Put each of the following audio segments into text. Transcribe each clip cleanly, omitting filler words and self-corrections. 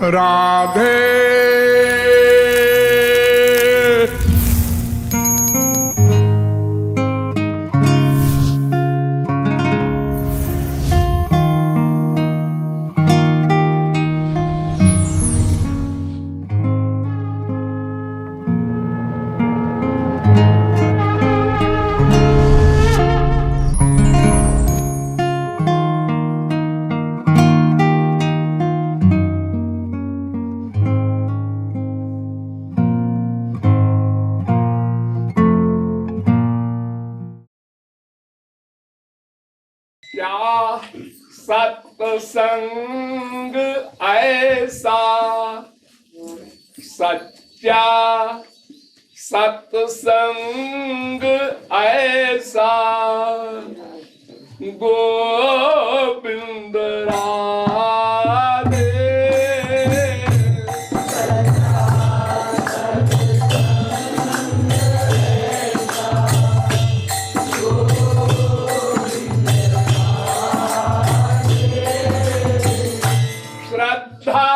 राधे क्या सत्संग ऐसा सच्चा सत्संग ऐसा गोविंद राधे श्रद्धा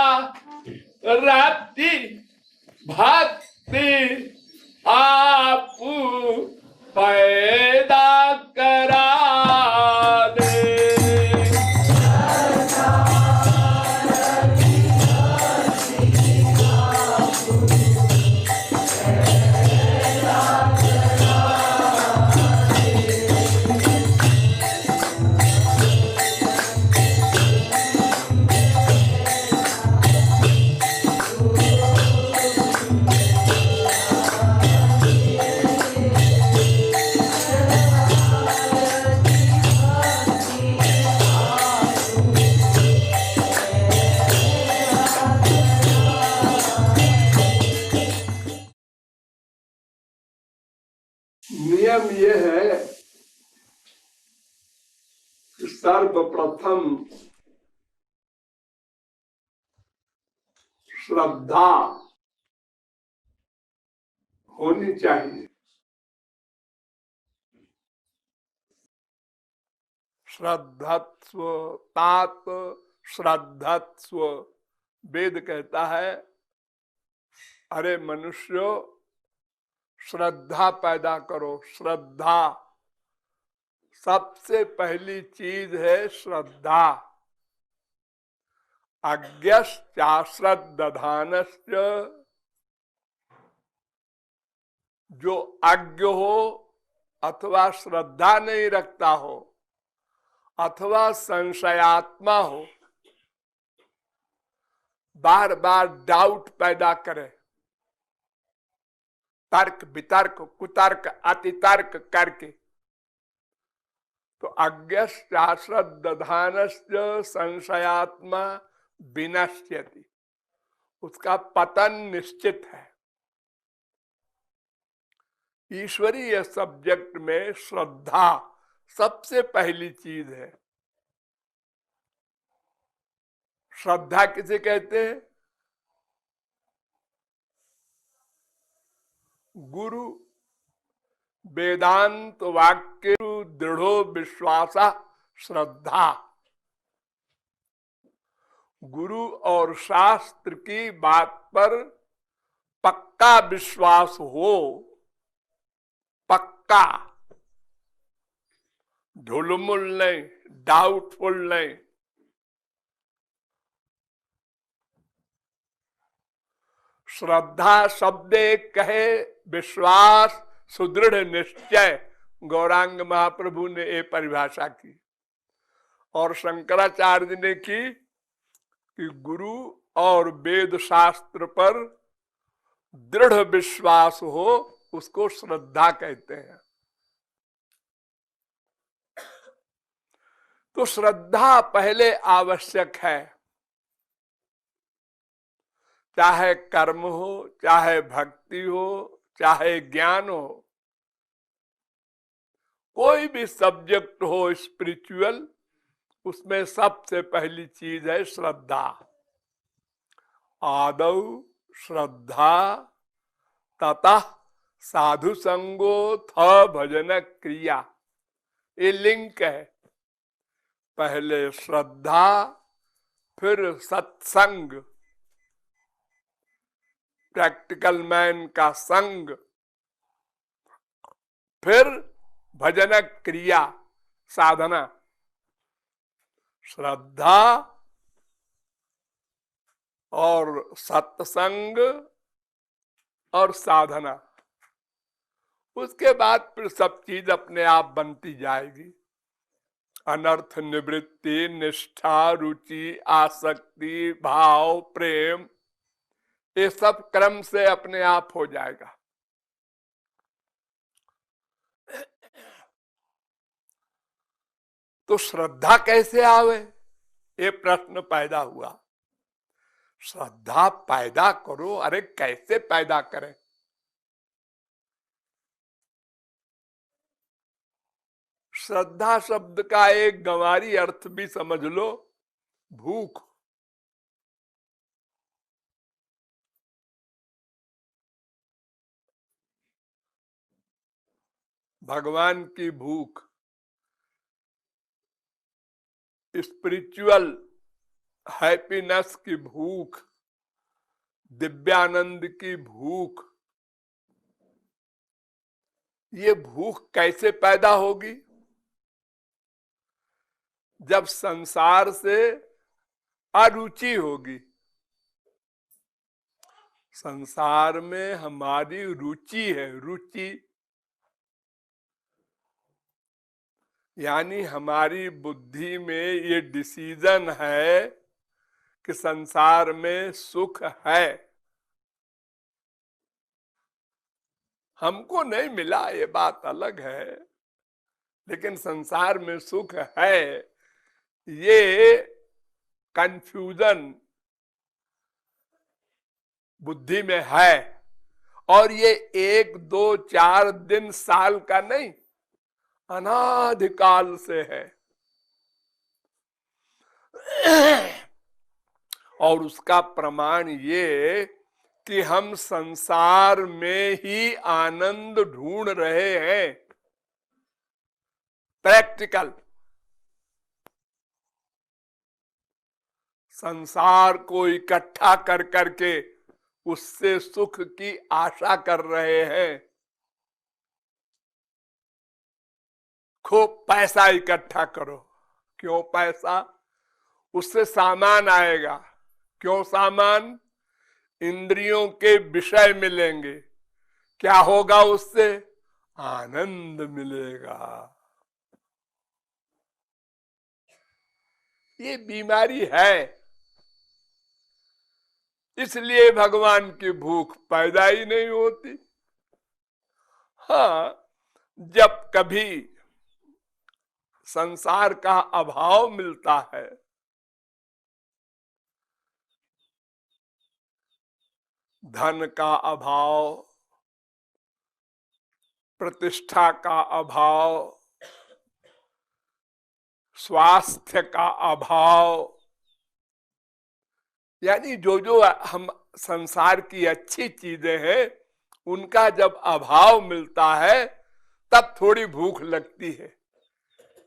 रति भक्ति आप पैदा करा दे। नियम ये है कि सर्वप्रथम श्रद्धा होनी चाहिए। श्रद्धत्व तात श्रद्धत्व वेद कहता है, अरे मनुष्यों श्रद्धा पैदा करो। श्रद्धा सबसे पहली चीज है। श्रद्धा अज्ञश्चाश्रद्दधानश्च, जो अज्ञ हो अथवा श्रद्धा नहीं रखता हो अथवा संशयात्मा हो, बार बार डाउट पैदा करे, तर्क वितर्क कुतर्क अतितर्क करके, तो अज्ञश्चाश्रद्दधानश्च संशयात्मा विनश्यति, उसका पतन निश्चित है। ईश्वरीय सब्जेक्ट में श्रद्धा सबसे पहली चीज है। श्रद्धा किसे कहते हैं? गुरु वेदांत वाक्य दृढ़ो विश्वासा श्रद्धा। गुरु और शास्त्र की बात पर पक्का विश्वास हो, पक्का, ढुलमुल नहीं, डाउटफुल नहीं। श्रद्धा शब्द कहे विश्वास सुदृढ़ निश्चय, गौरांग महाप्रभु ने ये परिभाषा की और शंकराचार्य ने की कि गुरु और वेद शास्त्र पर दृढ़ विश्वास हो, उसको श्रद्धा कहते हैं। तो श्रद्धा पहले आवश्यक है। चाहे कर्म हो, चाहे भक्ति हो, चाहे ज्ञान हो, कोई भी सब्जेक्ट हो स्पिरिचुअल, उसमें सबसे पहली चीज है श्रद्धा। आदौ श्रद्धा ततः साधु संगो थ भजन क्रिया, ये लिंक है। पहले श्रद्धा, फिर सत्संग, प्रैक्टिकल मैन का संग, फिर भजन क्रिया साधना, श्रद्धा और सत्संग और साधना, उसके बाद फिर सब चीज अपने आप बनती जाएगी। अनर्थ निवृत्ति, निष्ठा, रुचि, आसक्ति, भाव, प्रेम, ये सब क्रम से अपने आप हो जाएगा। तो श्रद्धा कैसे आवे, ये प्रश्न पैदा हुआ। श्रद्धा पैदा करो, अरे कैसे पैदा करें? श्रद्धा शब्द का एक गंवारी अर्थ भी समझ लो, भूख। भगवान की भूख, स्पिरिचुअल हैप्पीनेस की भूख, दिव्यानंद की भूख, ये भूख कैसे पैदा होगी? जब संसार से अरुचि होगी। संसार में हमारी रुचि है, रुचि यानी हमारी बुद्धि में ये डिसीजन है कि संसार में सुख है, हमको नहीं मिला ये बात अलग है, लेकिन संसार में सुख है, ये कंफ्यूजन बुद्धि में है। और ये 1, 2, 4 दिन, साल का नहीं, अनादिकाल से है। और उसका प्रमाण ये कि हम संसार में ही आनंद ढूंढ रहे हैं, प्रैक्टिकल। संसार को इकट्ठा कर करके उससे सुख की आशा कर रहे हैं। खूब पैसा इकट्ठा करो, क्यों पैसा? उससे सामान आएगा। क्यों सामान? इंद्रियों के विषय मिलेंगे। क्या होगा उससे? आनंद मिलेगा। ये बीमारी है, इसलिए भगवान की भूख पैदा ही नहीं होती। हाँ, जब कभी संसार का अभाव मिलता है, धन का अभाव, प्रतिष्ठा का अभाव, स्वास्थ्य का अभाव, यानी जो जो हम संसार की अच्छी चीजें हैं उनका जब अभाव मिलता है तब थोड़ी भूख लगती है।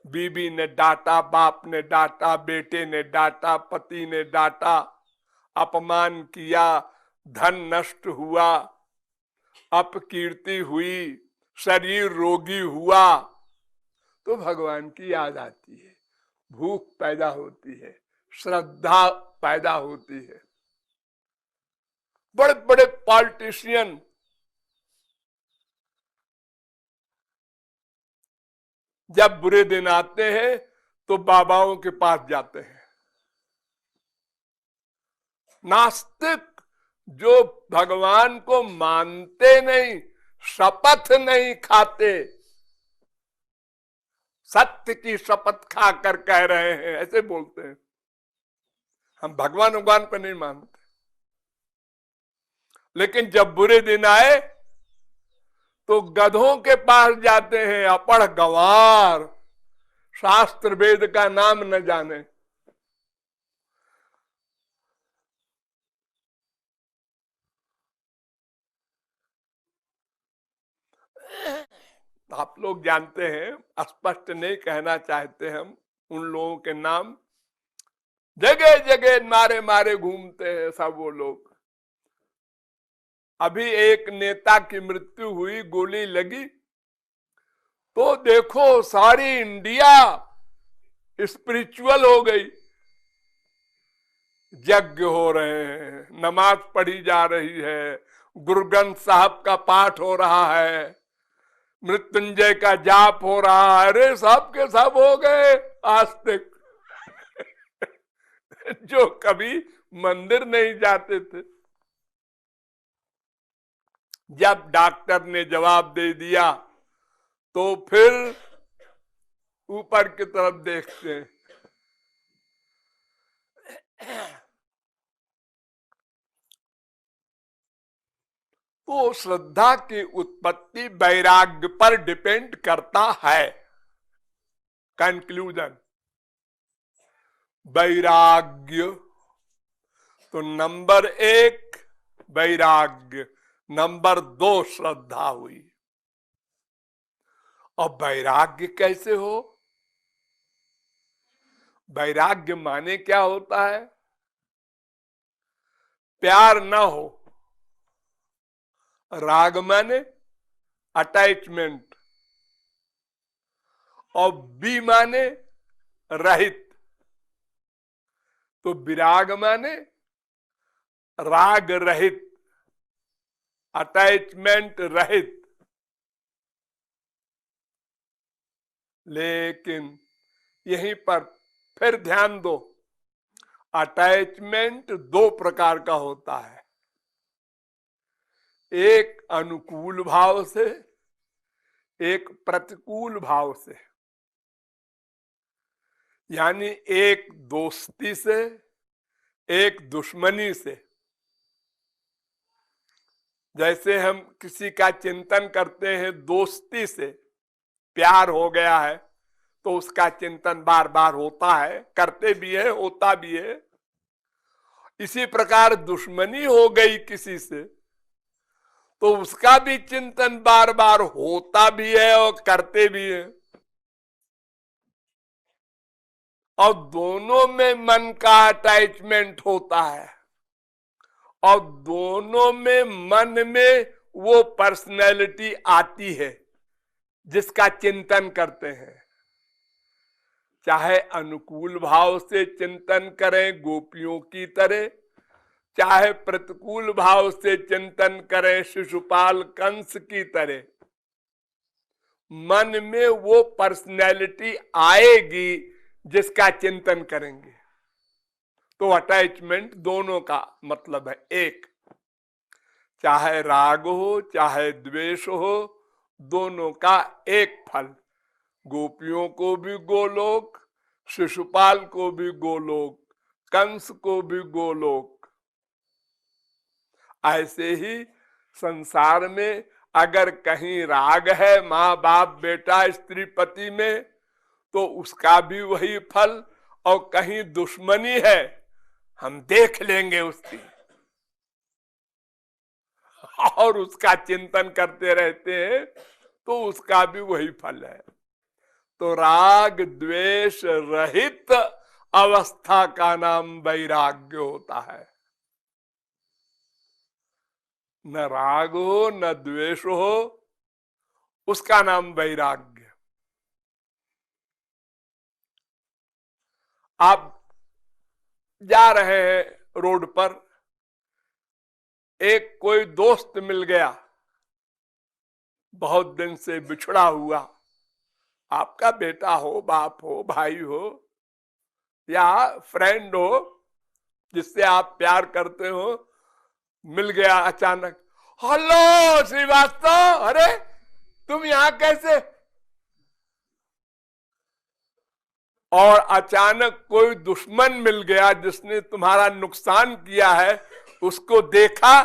बीवी ने डांटा, बाप ने डांटा, बेटे ने डांटा, पति ने डांटा, अपमान किया, धन नष्ट हुआ, अपकीर्ति हुई, शरीर रोगी हुआ, तो भगवान की याद आती है, भूख पैदा होती है, श्रद्धा पैदा होती है। बड़े बड़े पॉलिटिशियन जब बुरे दिन आते हैं तो बाबाओं के पास जाते हैं। नास्तिक जो भगवान को मानते नहीं, शपथ नहीं खाते, सत्य की शपथ खाकर कह रहे हैं, ऐसे बोलते हैं हम भगवान पर नहीं मानते, लेकिन जब बुरे दिन आए तो गधों के पास जाते हैं, अपढ़ गंवार, शास्त्र वेद का नाम न जाने। आप लोग जानते हैं, स्पष्ट नहीं कहना चाहते हम उन लोगों के नाम, जगह जगह मारे मारे घूमते हैं सब वो लोग। अभी एक नेता की मृत्यु हुई, गोली लगी, तो देखो सारी इंडिया स्पिरिचुअल हो गई, यज्ञ हो रहे हैं, नमाज पढ़ी जा रही है, गुरु ग्रंथ साहब का पाठ हो रहा है, मृत्युंजय का जाप हो रहा है। अरे सब के सब हो गए आस्तिक जो कभी मंदिर नहीं जाते थे। जब डॉक्टर ने जवाब दे दिया तो फिर ऊपर की तरफ देखते हैं। तो श्रद्धा की उत्पत्ति वैराग्य पर डिपेंड करता है। कंक्लूजन, वैराग्य, तो नंबर 1 वैराग्य, नंबर 2 श्रद्धा हुई। और वैराग्य कैसे हो? वैराग्य माने क्या होता है? प्यार ना हो। राग माने अटैचमेंट, और बी माने रहित। तो विराग माने राग रहित, अटैचमेंट रहित। लेकिन यहीं पर फिर ध्यान दो, अटैचमेंट 2 प्रकार का होता है, एक अनुकूल भाव से, एक प्रतिकूल भाव से। यानी एक दोस्ती से, एक दुश्मनी से। जैसे हम किसी का चिंतन करते हैं दोस्ती से, प्यार हो गया है तो उसका चिंतन बार बार होता है, करते भी है, होता भी है। इसी प्रकार दुश्मनी हो गई किसी से तो उसका भी चिंतन बार बार होता भी है और करते भी है। और दोनों में मन का अटैचमेंट होता है, और दोनों में मन में वो पर्सनैलिटी आती है जिसका चिंतन करते हैं। चाहे अनुकूल भाव से चिंतन करें गोपियों की तरह, चाहे प्रतिकूल भाव से चिंतन करें शिशुपाल कंस की तरह, मन में वो पर्सनैलिटी आएगी जिसका चिंतन करेंगे। तो अटैचमेंट दोनों का मतलब है एक, चाहे राग हो चाहे द्वेष हो, दोनों का एक फल। गोपियों को भी गोलोक, शिशुपाल को भी गोलोक, कंस को भी गोलोक। ऐसे ही संसार में अगर कहीं राग है माँ बाप बेटा स्त्री पति में तो उसका भी वही फल, और कहीं दुश्मनी है हम देख लेंगे उसकी और उसका चिंतन करते रहते हैं तो उसका भी वही फल है। तो राग द्वेष रहित अवस्था का नाम वैराग्य होता है। न राग हो न द्वेष हो, उसका नाम वैराग्य। आप जा रहे हैं रोड पर, एक कोई दोस्त मिल गया, बहुत दिन से बिछड़ा हुआ, आपका बेटा हो, बाप हो, भाई हो, या फ्रेंड हो जिससे आप प्यार करते हो, मिल गया अचानक। हेलो श्रीवास्तव, अरे तुम यहां कैसे? और अचानक कोई दुश्मन मिल गया जिसने तुम्हारा नुकसान किया है, उसको देखा,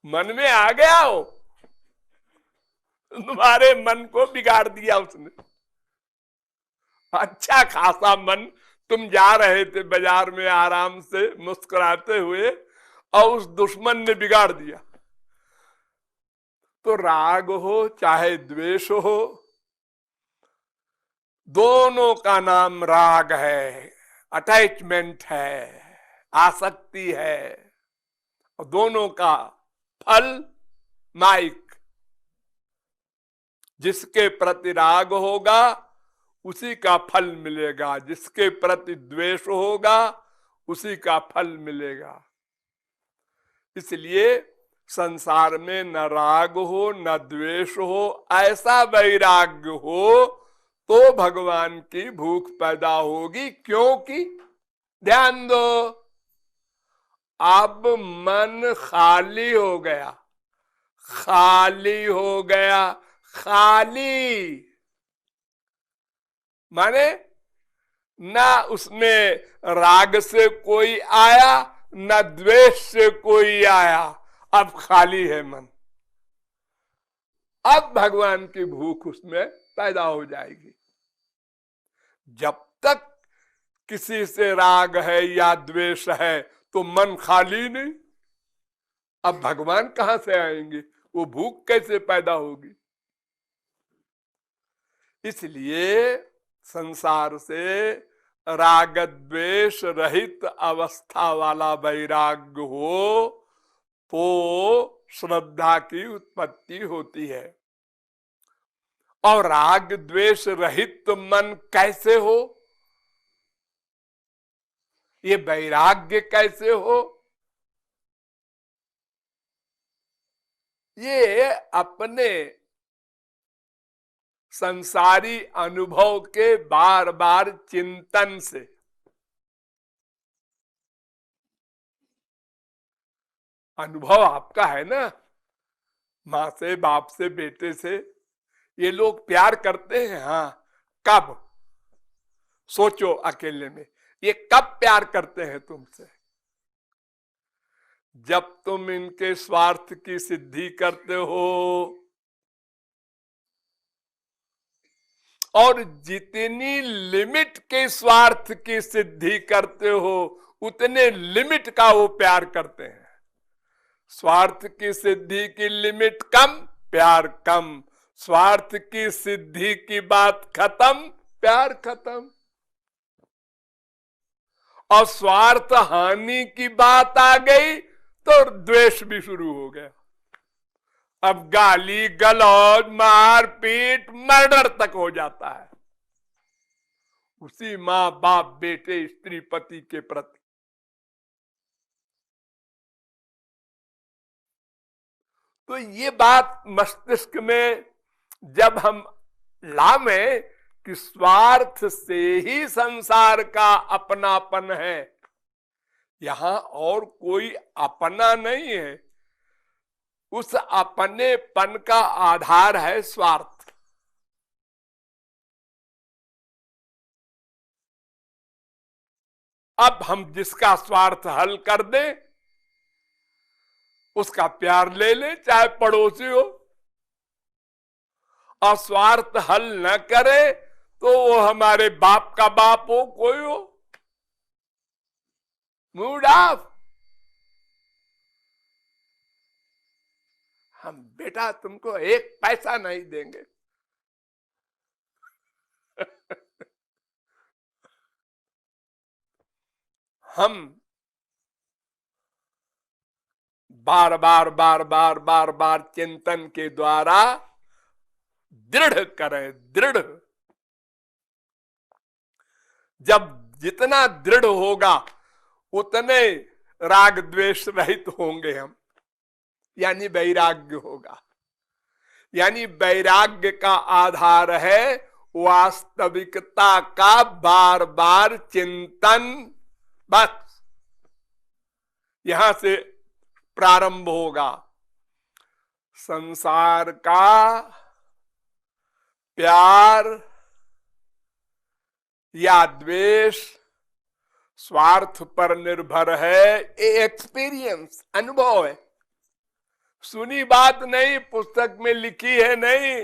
मन में आ गया हो, तुम्हारे मन को बिगाड़ दिया उसने। अच्छा खासा मन, तुम जा रहे थे बाजार में आराम से मुस्कुराते हुए और उस दुश्मन ने बिगाड़ दिया। तो राग हो चाहे द्वेष हो, दोनों का नाम राग है, अटैचमेंट है, आसक्ति है, और दोनों का फल माइक। जिसके प्रति राग होगा उसी का फल मिलेगा, जिसके प्रति द्वेष होगा उसी का फल मिलेगा। इसलिए संसार में न राग हो न द्वेष हो, ऐसा वैराग्य हो तो भगवान की भूख पैदा होगी। क्योंकि ध्यान दो, अब मन खाली हो गया, खाली हो गया, खाली माने ना उसमें राग से कोई आया न द्वेष से कोई आया, अब खाली है मन। अब भगवान की भूख उसमें पैदा हो जाएगी। जब तक किसी से राग है या द्वेष है तो मन खाली नहीं, अब भगवान कहां से आएंगे, वो भूख कैसे पैदा होगी। इसलिए संसार से राग द्वेष रहित अवस्था वाला वैराग्य हो तो श्रद्धा की उत्पत्ति होती है। और राग द्वेष रहित मन कैसे हो, ये वैराग्य कैसे हो, ये अपने संसारी अनुभव के बार बार चिंतन से। अनुभव आपका है ना, माँ से, बाप से, बेटे से। ये लोग प्यार करते हैं, हाँ, कब? सोचो अकेले में, ये कब प्यार करते हैं तुमसे? जब तुम इनके स्वार्थ की सिद्धि करते हो। और जितनी लिमिट के स्वार्थ की सिद्धि करते हो उतने लिमिट का वो प्यार करते हैं। स्वार्थ की सिद्धि की लिमिट कम, प्यार कम। स्वार्थ की सिद्धि की बात खत्म, प्यार खत्म। और स्वार्थ हानि की बात आ गई तो द्वेष भी शुरू हो गया। अब गाली गलौज, मार पीट, मर्डर तक हो जाता है उसी माँ बाप बेटे स्त्री पति के प्रति। तो ये बात मस्तिष्क में जब हम लावें कि स्वार्थ से ही संसार का अपनापन है, यहां और कोई अपना नहीं है, उस अपनेपन का आधार है स्वार्थ। अब हम जिसका स्वार्थ हल कर दें उसका प्यार ले लें, चाहे पड़ोसी हो। और स्वार्थ हल न करे तो वो हमारे बाप का बाप हो, कोई हो, मूड ऑफ। हम बेटा तुमको एक पैसा नहीं देंगे। हम बार बार बार बार बार बार चिंतन के द्वारा दृढ़ करें, दृढ़। जब जितना दृढ़ होगा उतने राग द्वेष रहित होंगे हम, यानी वैराग्य होगा। यानी वैराग्य का आधार है वास्तविकता का बार बार चिंतन। बस यहां से प्रारंभ होगा। संसार का प्यार या द्वेष स्वार्थ पर निर्भर है। ये एक्सपीरियंस, अनुभव है, सुनी बात नहीं, पुस्तक में लिखी है नहीं,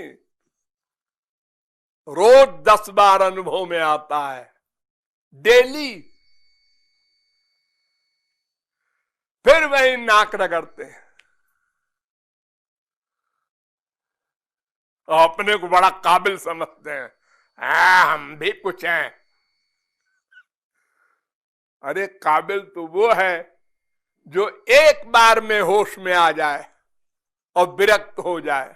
रोज 10 बार अनुभव में आता है, डेली। फिर वही नाक रगड़ते हैं और अपने को बड़ा काबिल समझते हैं। हम भी कुछ हैं। अरे काबिल तो वो है जो एक बार में होश में आ जाए और विरक्त हो जाए,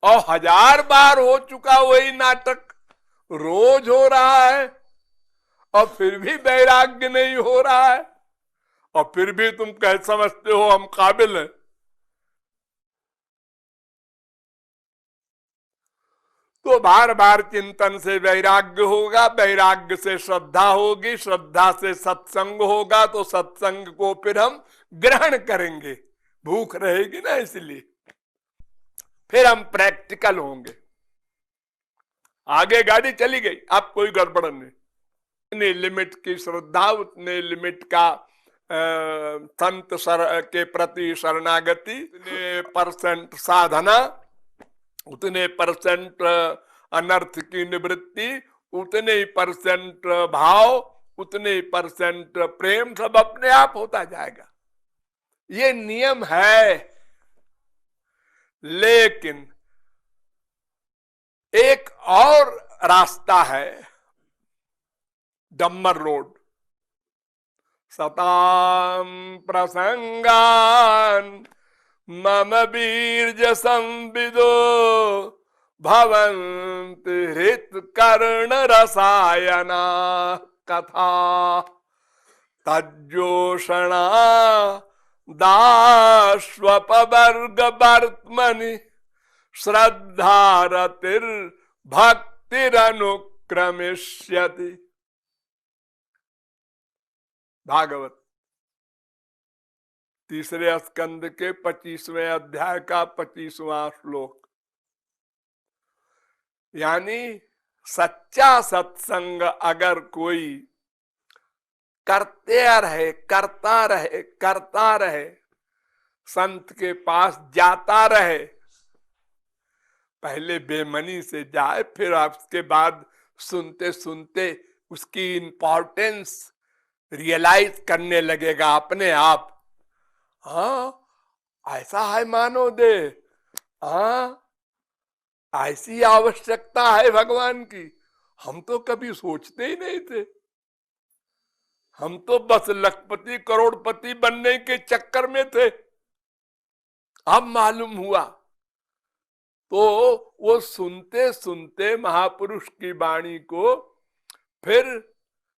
और 1000 बार हो चुका वही नाटक रोज हो रहा है और फिर भी वैराग्य नहीं हो रहा है, और फिर भी तुम कह समझते हो हम काबिल हैं। तो बार बार चिंतन से वैराग्य होगा, वैराग्य से श्रद्धा होगी, श्रद्धा से सत्संग होगा, तो सत्संग को फिर हम ग्रहण करेंगे, भूख रहेगी ना, इसलिए फिर हम प्रैक्टिकल होंगे। आगे गाड़ी चली गई, अब कोई गड़बड़ नहीं। उतने लिमिट की श्रद्धा, उतने लिमिट का संत के प्रति शरणागति, उतने परसेंट साधना, उतने परसेंट अनर्थ की निवृत्ति, उतने ही परसेंट भाव, उतने ही परसेंट प्रेम, सब अपने आप होता जाएगा। ये नियम है। लेकिन एक और रास्ता है, डम्बर रोड। सताम प्रसंगान मम बीर्ज संविदो भवन्ति हृत कर्ण रसायना कथा तज्जोषणा दाश्वपवर्ग वर्त्मनि श्रद्धारतिर भक्तिरनुक्रमिष्यति। भागवत 3 स्कंद के 25वें अध्याय का 25वां श्लोक। यानी सच्चा सत्संग अगर कोई करते रहे, करता रहे, करता रहे, संत के पास जाता रहे, पहले बेमनी से जाए, फिर उसके बाद सुनते सुनते उसकी इंपॉर्टेंस रियलाइज करने लगेगा अपने आप। हाँ, ऐसा है मानो दे, हाँ ऐसी आवश्यकता है भगवान की, हम तो कभी सोचते ही नहीं थे। हम तो बस लखपति करोड़पति बनने के चक्कर में थे, अब मालूम हुआ। तो वो सुनते सुनते महापुरुष की वाणी को फिर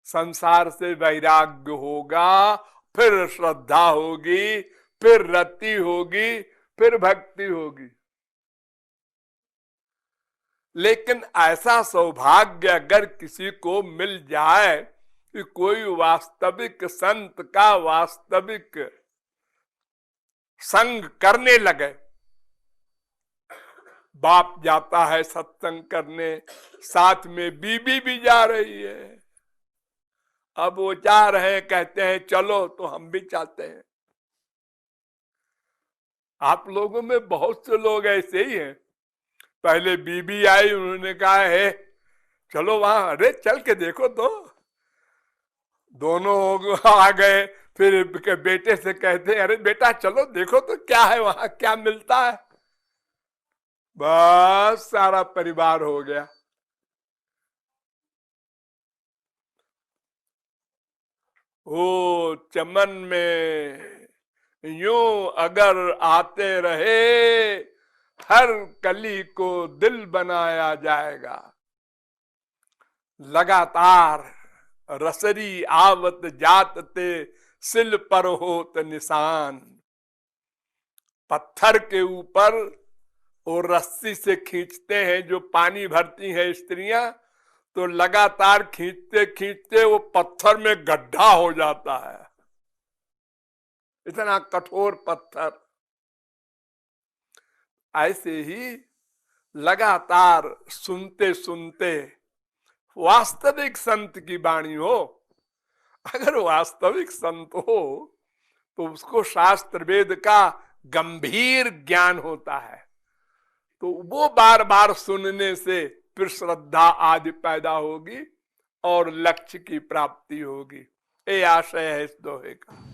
संसार से वैराग्य होगा, फिर श्रद्धा होगी, फिर रति होगी, फिर भक्ति होगी। लेकिन ऐसा सौभाग्य अगर किसी को मिल जाए कि कोई वास्तविक संत का वास्तविक संग करने लगे, बाप जाता है सत्संग करने, साथ में बीबी भी जा रही है, अब वो जा रहे हैं, कहते हैं चलो, तो हम भी चाहते हैं। आप लोगों में बहुत से लोग ऐसे ही हैं, पहले बीबी आई, उन्होंने कहा है चलो वहां, अरे चल के देखो तो, दोनों आ गए, फिर बेटे से कहते हैं अरे बेटा चलो देखो तो क्या है वहां, क्या मिलता है, बस सारा परिवार हो गया। ओ चमन में यूं अगर आते रहे, हर कली को दिल बनाया जाएगा। लगातार रसरी आवत जात ते सिल पर होत निशान। पत्थर के ऊपर और रस्सी से खींचते हैं, जो पानी भरती हैं स्त्रियां, तो लगातार खींचते खींचते वो पत्थर में गड्ढा हो जाता है, इतना कठोर पत्थर। ऐसे ही लगातार सुनते सुनते वास्तविक संत की वाणी हो, अगर वास्तविक संत हो तो उसको शास्त्र वेद का गंभीर ज्ञान होता है, तो वो बार बार सुनने से फिर श्रद्धा आदि पैदा होगी और लक्ष्य की प्राप्ति होगी। ये आशय है इस दोहे का।